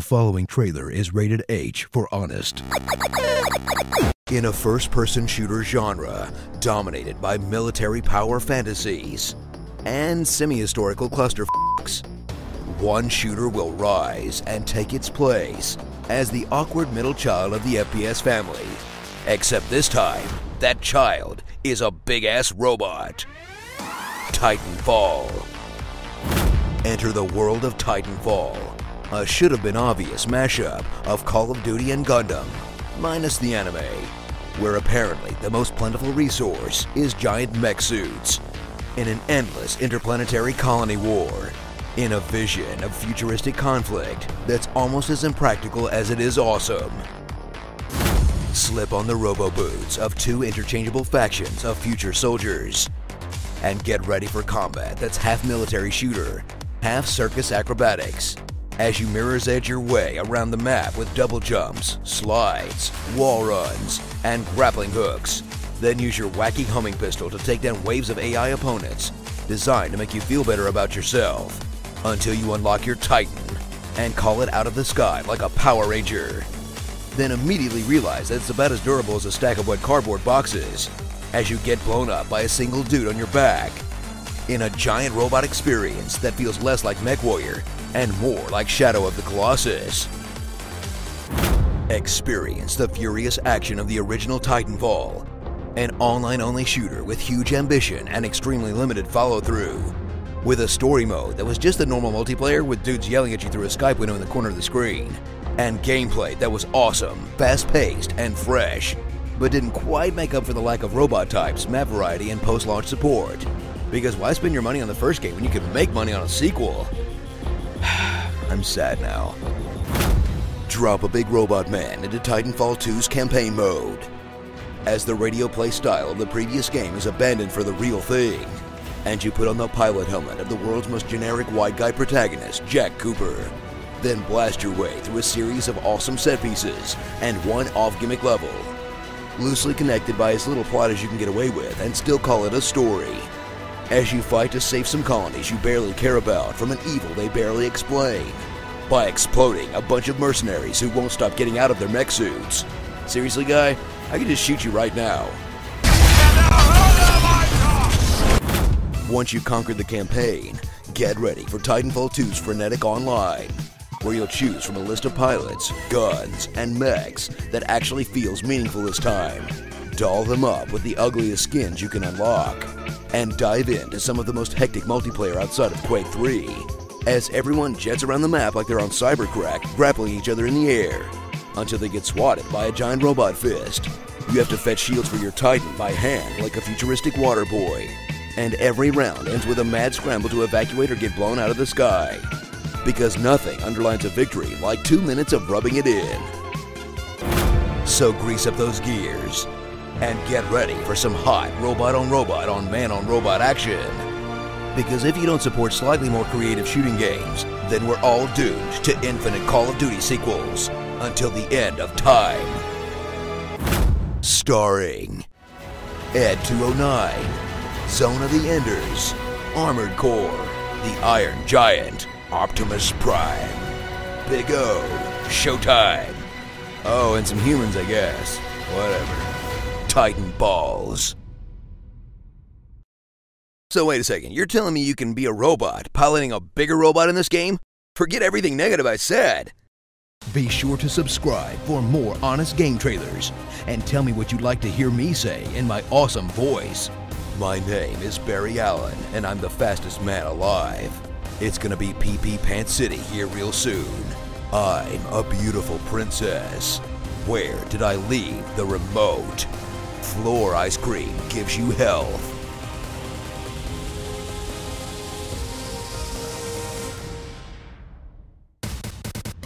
The following trailer is rated H for honest. In a first-person shooter genre dominated by military power fantasies and semi-historical clusterfucks, one shooter will rise and take its place as the awkward middle child of the FPS family. Except this time, that child is a big-ass robot. Titanfall. Enter the world of Titanfall, a should-have-been-obvious mashup of Call of Duty and Gundam, minus the anime, where apparently the most plentiful resource is giant mech suits, in an endless interplanetary colony war, in a vision of futuristic conflict that's almost as impractical as it is awesome. Slip on the robo-boots of two interchangeable factions of future soldiers, and get ready for combat that's half military shooter, half circus acrobatics, as you mirror's edge your way around the map with double jumps, slides, wall runs, and grappling hooks. Then use your wacky homing pistol to take down waves of AI opponents, designed to make you feel better about yourself, until you unlock your Titan and call it out of the sky like a Power Ranger. Then immediately realize that it's about as durable as a stack of wet cardboard boxes, as you get blown up by a single dude on your back, in a giant robot experience that feels less like MechWarrior and more like Shadow of the Colossus. Experience the furious action of the original Titanfall, an online-only shooter with huge ambition and extremely limited follow-through, with a story mode that was just a normal multiplayer with dudes yelling at you through a Skype window in the corner of the screen, and gameplay that was awesome, fast-paced, and fresh, but didn't quite make up for the lack of robot types, map variety, and post-launch support. Because why spend your money on the first game when you can make money on a sequel? I'm sad now. Drop a big robot man into Titanfall 2's campaign mode, as the radio play style of the previous game is abandoned for the real thing, and you put on the pilot helmet of the world's most generic white guy protagonist, Jack Cooper. Then blast your way through a series of awesome set pieces and one off-gimmick level, loosely connected by as little plot as you can get away with and still call it a story, as you fight to save some colonies you barely care about from an evil they barely explain, by exploding a bunch of mercenaries who won't stop getting out of their mech suits. Seriously, guy? I could just shoot you right now. Once you've conquered the campaign, get ready for Titanfall 2's frenetic online, where you'll choose from a list of pilots, guns, and mechs that actually feels meaningful this time. Doll them up with the ugliest skins you can unlock, and dive into some of the most hectic multiplayer outside of Quake 3, as everyone jets around the map like they're on Cybercrack, grappling each other in the air, until they get swatted by a giant robot fist. You have to fetch shields for your Titan by hand like a futuristic water boy, and every round ends with a mad scramble to evacuate or get blown out of the sky, because nothing underlines a victory like 2 minutes of rubbing it in. So grease up those gears, and get ready for some hot robot-on-robot on man-on-robot action. Because if you don't support slightly more creative shooting games, then we're all doomed to infinite Call of Duty sequels until the end of time. Starring Ed 209, Zone of the Enders, Armored Core, the Iron Giant, Optimus Prime, Big O, Showtime. Oh, and some humans, I guess. Whatever. Titan Balls. So wait a second, you're telling me you can be a robot piloting a bigger robot in this game? Forget everything negative I said. Be sure to subscribe for more honest game trailers, and tell me what you'd like to hear me say in my awesome voice. My name is Barry Allen, and I'm the fastest man alive. It's gonna be PP Pants City here real soon. I'm a beautiful princess. Where did I leave the remote? Floor ice cream gives you health.